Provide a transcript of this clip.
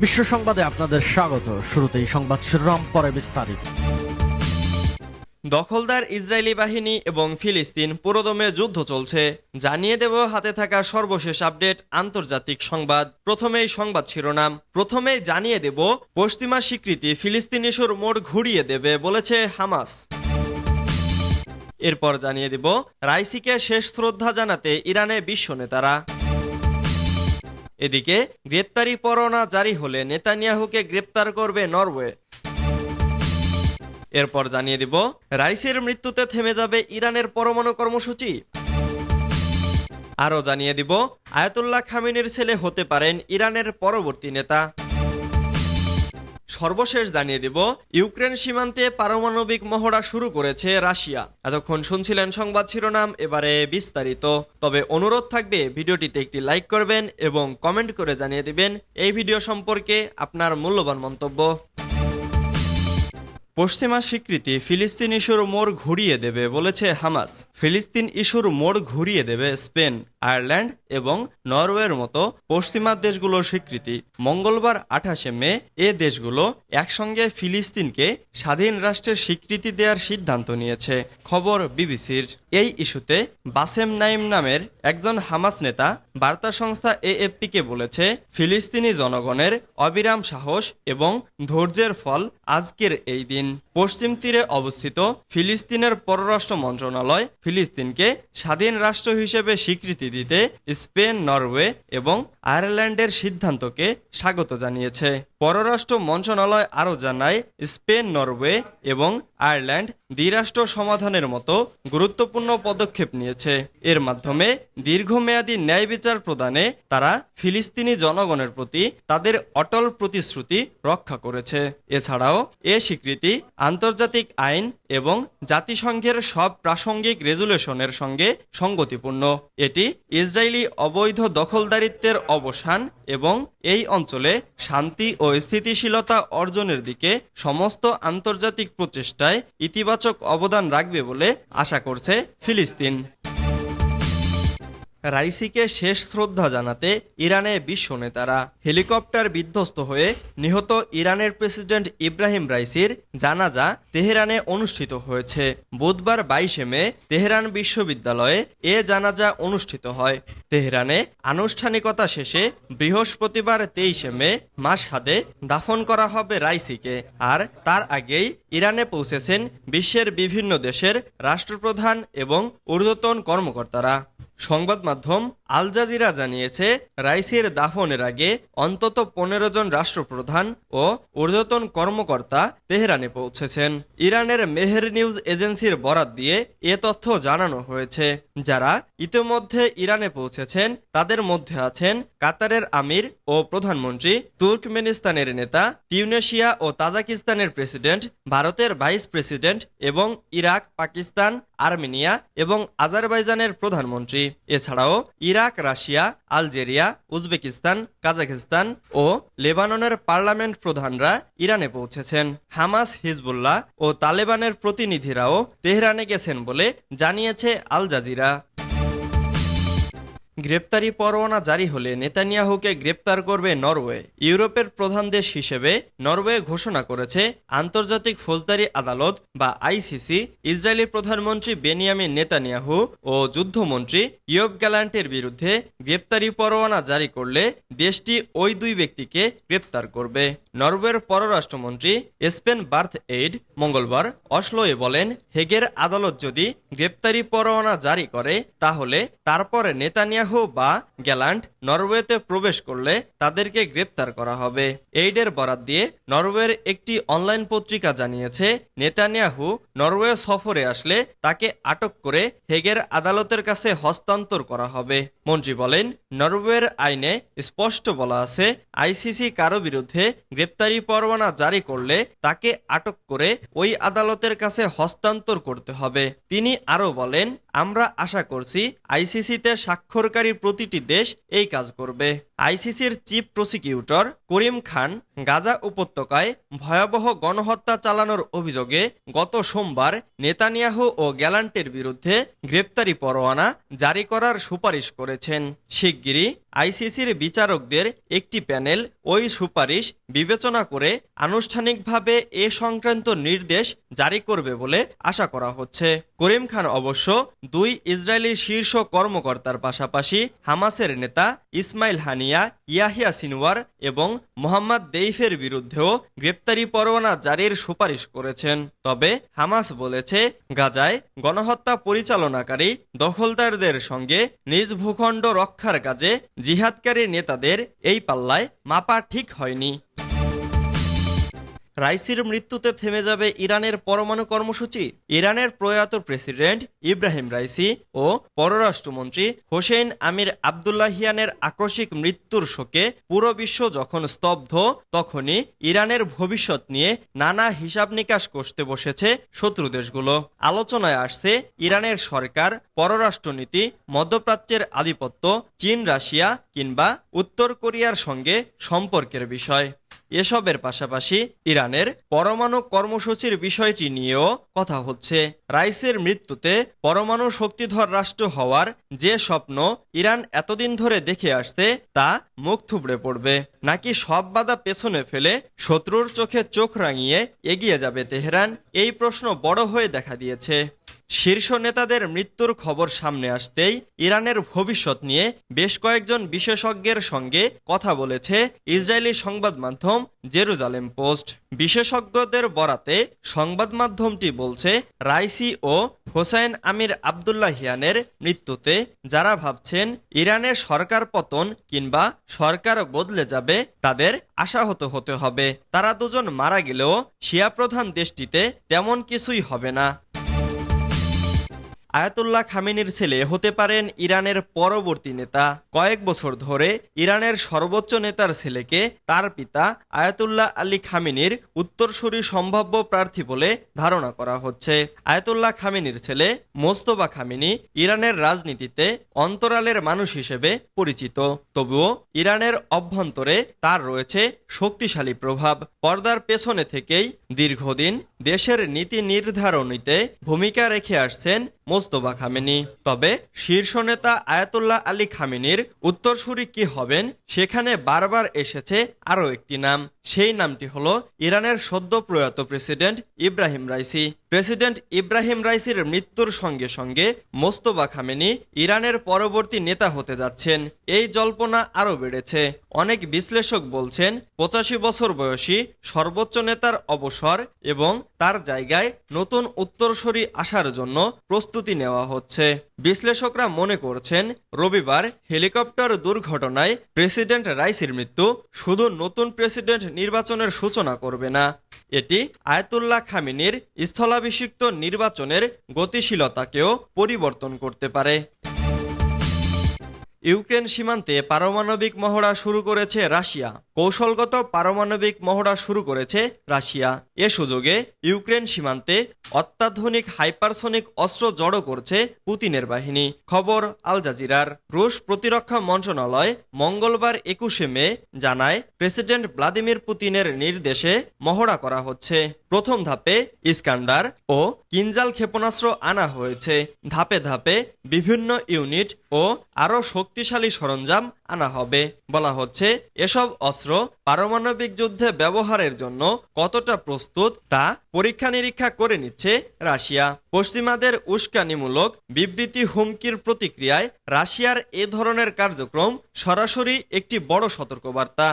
বিশ্ব সংবাদে আপনাদের স্বাগত। শুরুতেই সংবাদ শিরোনাম, পরে বিস্তারিত। দখলদার ইসরায়েলি বাহিনী এবং ফিলিস্তিন পুরোদমে যুদ্ধ চলছে, জানিয়ে দেব হাতে থাকা সর্বশেষ আপডেট আন্তর্জাতিক সংবাদ। প্রথমেই সংবাদ শিরোনাম। প্রথমেই জানিয়ে দেব পশ্চিমা স্বীকৃতি ফিলিস্তিন ইস্যুর মোড় ঘুরিয়ে দেবে বলেছে হামাস। এরপর জানিয়ে দেব রাইসিকে শেষ শ্রদ্ধা জানাতে ইরানে বিশ্ব নেতারা। এদিকে গ্রেপ্তারি পরোয়ানা জারি হলে নেতানিয়াহুকে গ্রেপ্তার করবে নরওয়ে। এরপর জানিয়ে দিব রাইসির মৃত্যুতে থেমে যাবে ইরানের পরমাণু কর্মসূচি। আরও জানিয়ে দিব আয়াতুল্লাহ খামেনির ছেলে হতে পারেন ইরানের পরবর্তী নেতা। সর্বশেষ জানিয়ে দিব ইউক্রেন সীমান্তে পারমাণবিক মহড়া শুরু করেছে রাশিয়া। এতক্ষণ শুনছিলেন সংবাদ শিরোনাম, এবারে বিস্তারিত। তবে অনুরোধ থাকবে ভিডিওটিতে একটি লাইক করবেন এবং কমেন্ট করে জানিয়ে দিবেন এই ভিডিও সম্পর্কে আপনার মূল্যবান মন্তব্য। পশ্চিমা স্বীকৃতি ফিলিস্তিন ইস্যুর মোড় ঘুরিয়ে দেবে বলেছে হামাস। ফিলিস্তিন ইস্যুর মোড় ঘুরিয়ে দেবে স্পেন, আয়ারল্যান্ড এবং নরওয়ের মতো পশ্চিমা দেশগুলোর স্বীকৃতি। মঙ্গলবার 28শে মে এ দেশগুলো একসঙ্গে ফিলিস্তিনকে স্বাধীন রাষ্ট্রের স্বীকৃতি দেওয়ার সিদ্ধান্ত নিয়েছে, খবর বিবিসির। এই ইস্যুতে বাসেম নাইম নামের একজন হামাস নেতা বার্তা সংস্থা এএফপিকে বলেছে, ফিলিস্তিনি জনগণের অবিরাম সাহস এবং ধৈর্যের ফল আজকের এই দিন। পশ্চিম তীরে অবস্থিত ফিলিস্তিনের পররাষ্ট্র মন্ত্রণালয় ফিলিস্তিনকে স্বাধীন রাষ্ট্র হিসেবে স্বীকৃতি দিতে স্পেন, নরওয়ে এবং আয়ারল্যান্ডের সিদ্ধান্তকে স্বাগত জানিয়েছে। পররাষ্ট্র মন্ত্রণালয় আরও জানায়, স্পেন, নরওয়ে এবং আয়ারল্যান্ড দ্বিরাষ্ট্র সমাধানের মতো গুরুত্বপূর্ণ পদক্ষেপ নিয়েছে। এর মাধ্যমে দীর্ঘমেয়াদী ন্যায় বিচার প্রদানে তারা ফিলিস্তিনি জনগণের প্রতি তাদের অটল প্রতিশ্রুতি রক্ষা করেছে। এছাড়াও এ স্বীকৃতি আন্তর্জাতিক আইন এবং জাতিসংঘের সব প্রাসঙ্গিক রেজুলেশনের সঙ্গে সঙ্গতিপূর্ণ। এটি ইসরায়েলি অবৈধ দখলদারিত্বের অবসান এবং এই অঞ্চলে শান্তি ও স্থিতিশীলতা অর্জনের দিকে সমস্ত আন্তর্জাতিক প্রচেষ্টায় ইতিবাচক অবদান রাখবে বলে আশা করছে ফিলিস্তিন। রাইসিকে শেষ শ্রদ্ধা জানাতে ইরানে বিশ্ব নেতারা। হেলিকপ্টার বিধ্বস্ত হয়ে নিহত ইরানের প্রেসিডেন্ট ইব্রাহিম রাইসির জানাজা তেহরানে অনুষ্ঠিত হয়েছে। বুধবার 22শে মে তেহরান বিশ্ববিদ্যালয়ে এ জানাজা অনুষ্ঠিত হয়। তেহরানে আনুষ্ঠানিকতা শেষে বৃহস্পতিবার 23শে মে মাশহাদে দাফন করা হবে রাইসিকে। আর তার আগেই ইরানে পৌঁছেছেন বিশ্বের বিভিন্ন দেশের রাষ্ট্রপ্রধান এবং ঊর্ধ্বতন কর্মকর্তারা। সংবাদ মাধ্যম আল জাজিরা জানিয়েছে, রাইসির দাফনের আগে অন্তত 15 জন রাষ্ট্রপ্রধান ও ঊর্ধ্বতন কর্মকর্তা তেহরানে পৌঁছেছেন। ইরানের মেহের নিউজ এজেন্সির বরাত দিয়ে এ তথ্য জানানো হয়েছে। যারা ইতিমধ্যে ইরানে পৌঁছেছেন তাদের মধ্যে আছেন কাতারের আমির ও প্রধানমন্ত্রী, তুর্কমেনিস্তানের নেতা, টিউনেশিয়া ও তাজিকিস্তানের প্রেসিডেন্ট, ভারতের ভাইস প্রেসিডেন্ট এবং ইরাক, পাকিস্তান, আর্মেনিয়া এবং আজারবাইজানের প্রধানমন্ত্রী। এছাড়াও Iraq, Russia, Algeria, Uzbekistan, Kazakhstan ও লেবাননের পার্লামেন্ট প্রধানরা ইরানে পৌঁছেছেন। হামাস, হিজবুল্লাহ ও তালেবানের প্রতিনিধিরাও তেহরানে গেছেন বলে জানিয়েছে আল জাজিরা। গ্রেপ্তারি পরোয়ানা জারি হলে নেতানিয়াহুকে গ্রেপ্তার করবে নরওয়ে। ইউরোপের প্রধান দেশ হিসেবে নরওয়ে ঘোষণা করেছে আন্তর্জাতিক ফৌজদারি আদালত বা আইসিসি ইসরায়েলি প্রধানমন্ত্রী বেনিয়ামিন নেতানিয়াহু ও যুদ্ধমন্ত্রী ইয়োব গ্যালান্টের বিরুদ্ধে গ্রেপ্তারি পরোয়ানা জারি করলে দেশটি ওই দুই ব্যক্তিকে গ্রেপ্তার করবে। নরওয়ের পররাষ্ট্রমন্ত্রী স্পেন বার্থ এইড মঙ্গলবার অসলোয়ে বলেন, হেগের আদালত যদি গ্রেপ্তারি পরোয়ানা জারি করে তাহলে তারপরে নেতানিয়াহু বা গ্যালান্ট নরওয়েতে প্রবেশ করলে তাদেরকে গ্রেপ্তার করা হবে। এইডের বরাত দিয়ে নরওয়ের একটি অনলাইন পত্রিকা জানিয়েছে, নেতানিয়াহু নরওয়ে সফরে আসলে তাকে আটক করে হেগের আদালতের কাছে হস্তান্তর করা হবে। মন্ত্রী বলেন, নরওয়ের আইনে স্পষ্ট বলা আছে, আইসিসি কারো বিরুদ্ধে গ্রেপ্তারি পরোয়ানা জারি করলে তাকে আটক করে ওই আদালতের কাছে হস্তান্তর করতে হবে। তিনি আরো বলেন, আমরা আশা করছি আইসিসিতে স্বাক্ষরকারী প্রতিটি দেশ এই কাজ করবে। আইসিসির চিফ প্রসিকিউটর করিম খান গাজা উপত্যকায় ভয়াবহ গণহত্যা চালানোর অভিযোগে গত সোমবার নেতানিয়াহু ও গ্যালান্টের বিরুদ্ধে গ্রেপ্তারি পরোয়ানা জারি করার সুপারিশ করেছেন। শিগগিরই আইসিসির বিচারকদের একটি প্যানেল ওই সুপারিশ বিবেচনা করে আনুষ্ঠানিকভাবে এ সংক্রান্ত নির্দেশ জারি করবে বলে আশা করা হচ্ছে। করিম খান অবশ্য দুই ইসরায়েলি শীর্ষ কর্মকর্তার পাশাপাশি হামাসের নেতা ইসমাইল হানিয়া, ইয়াহিয়া সিনওয়ার এবং মোহাম্মদ দেইফের বিরুদ্ধেও গ্রেপ্তারি পরোয়ানা জারির সুপারিশ করেছেন। তবে হামাস বলেছে গাজায় গণহত্যা পরিচালনাকারী দখলদারদের সঙ্গে নিজ ভূখণ্ড রক্ষার কাজে জিহাদকারী নেতাদের এই পাল্লায় মাপা ঠিক হয়নি। রাইসির মৃত্যুতে থেমে যাবে ইরানের পরমাণু কর্মসূচি। ইরানের প্রয়াত প্রেসিডেন্ট ইব্রাহিম রাইসি ও পররাষ্ট্রমন্ত্রী হোসেইন আমির আবদুল্লাহিয়ানের আকস্মিক মৃত্যুর শোকে পুরো বিশ্ব যখন স্তব্ধ, তখনই ইরানের ভবিষ্যৎ নিয়ে নানা হিসাব নিকাশ কষতে বসেছে শত্রু দেশগুলো। আলোচনায় আসছে ইরানের সরকার, পররাষ্ট্রনীতি, মধ্যপ্রাচ্যের আধিপত্য, চীন, রাশিয়া কিংবা উত্তর কোরিয়ার সঙ্গে সম্পর্কের বিষয়। এসবের পাশাপাশি ইরানের পরমাণু কর্মসূচির বিষয়টি নিয়েও কথা হচ্ছে। রাইসের মৃত্যুতে পরমাণু শক্তিধর রাষ্ট্র হওয়ার যে স্বপ্ন ইরান এতদিন ধরে দেখে আসছে তা মুখ থুবড়ে পড়বে, নাকি সব বাধা পেছনে ফেলে শত্রুর চোখে চোখ রাঙিয়ে এগিয়ে যাবে তেহরান? এই প্রশ্ন বড় হয়ে দেখা দিয়েছে। শীর্ষ নেতাদের মৃত্যুর খবর সামনে আসতেই ইরানের ভবিষ্যৎ নিয়ে বেশ কয়েকজন বিশেষজ্ঞের সঙ্গে কথা বলেছে ইসরায়েলি সংবাদ মাধ্যম জেরুজালেম পোস্ট। বিশেষজ্ঞদের বরাতে সংবাদ মাধ্যমটি বলছে, রাইসি ও হোসাইন আমির আবদুল্লাহিয়ানের মৃত্যুতে যারা ভাবছেন ইরানের সরকার পতন কিংবা সরকার বদলে যাবে, তাদের আশাহত হতে হবে। তারা দুজন মারা গেলেও শিয়া প্রধান দেশটিতে তেমন কিছুই হবে না। আয়াতুল্লাহ খামেনির ছেলে হতে পারেন ইরানের পরবর্তী নেতা। কয়েক বছর ধরে ইরানের সর্বোচ্চ নেতার ছেলেকে তার পিতা আয়াতুল্লাহ আলী খামেনির উত্তরসূরি সম্ভাব্য প্রার্থী বলে ধারণা করা হচ্ছে। আয়াতুল্লাহ খামেনির ছেলে মোস্তফা খামেনি ইরানের রাজনীতিতে অন্তরালের মানুষ হিসেবে পরিচিত। তবুও ইরানের অভ্যন্তরে তার রয়েছে শক্তিশালী প্রভাব। পর্দার পেছনে থেকেই দীর্ঘদিন দেশের নীতি নির্ধারণীতে ভূমিকা রেখে আসছেন মোস্তফা খামেনি। তবে শীর্ষ নেতা আয়াতুল্লাহ আলী খামেনির উত্তরসূরি কি হবেন, সেখানে বারবার এসেছে আরও একটি নাম। সেই নামটি হলো ইরানের সদ্য প্রয়াত president Ebrahim Raisi. President Ebrahim রাইসির মৃত্যুর সঙ্গে সঙ্গে মোস্তফা খামেনি ইরানের পরবর্তী নেতা হতে যাচ্ছেন, এই জল্পনা আরও বেড়েছে। অনেক বিশ্লেষক বলছেন 85 বছর বয়সী সর্বোচ্চ নেতার অবসর এবং তার জায়গায় নতুন উত্তরসূরি আসার জন্য প্রস্তুতি নেওয়া হচ্ছে। বিশ্লেষকরা মনে করছেন রবিবার হেলিকপ্টার দুর্ঘটনায় প্রেসিডেন্ট রাইসির মৃত্যু শুধু নতুন প্রেসিডেন্ট নির্বাচনের সূচনা করবে না, এটি আয়াতুল্লাহ খামেনির স্থলাভিষিক্ত নির্বাচনের গতিশীলতাকেও পরিবর্তন করতে পারে। ইউক্রেন সীমান্তে পারমাণবিক মহড়া শুরু করেছে রাশিয়া। কৌশলগত পারমাণবিক মহড়া শুরু করেছে রাশিয়া। এ সুযোগে ইউক্রেন সীমান্তে অত্যাধুনিক হাইপারসনিক অস্ত্র জড়ো করছে পুতিনের বাহিনী। খবর আল জাজিরার। রুশ প্রতিরক্ষা মন্ত্রণালয় মঙ্গলবার 21 মে জানায়, প্রেসিডেন্ট ভ্লাদিমির পুতিনের নির্দেশে মহড়া করা হচ্ছে। প্রথম ধাপে ইস্কান্ডার ও কিনজাল ক্ষেপণাস্ত্র আনা হয়েছে। ধাপে ধাপে বিভিন্ন ইউনিট ও আরও শক্তিশালী সরঞ্জাম আনা হবে। বলা হচ্ছে এসব অস্ত্র পারমাণবিক যুদ্ধে ব্যবহারের জন্য কতটা প্রস্তুত তা পরীক্ষা নিরীক্ষা করে নিচ্ছে রাশিয়া। পশ্চিমাদের উস্কানিমূলক বিবৃতি হুমকির প্রতিক্রিয়ায় রাশিয়ার এ ধরনের কার্যক্রম সরাসরি একটি বড় সতর্কবার্তা।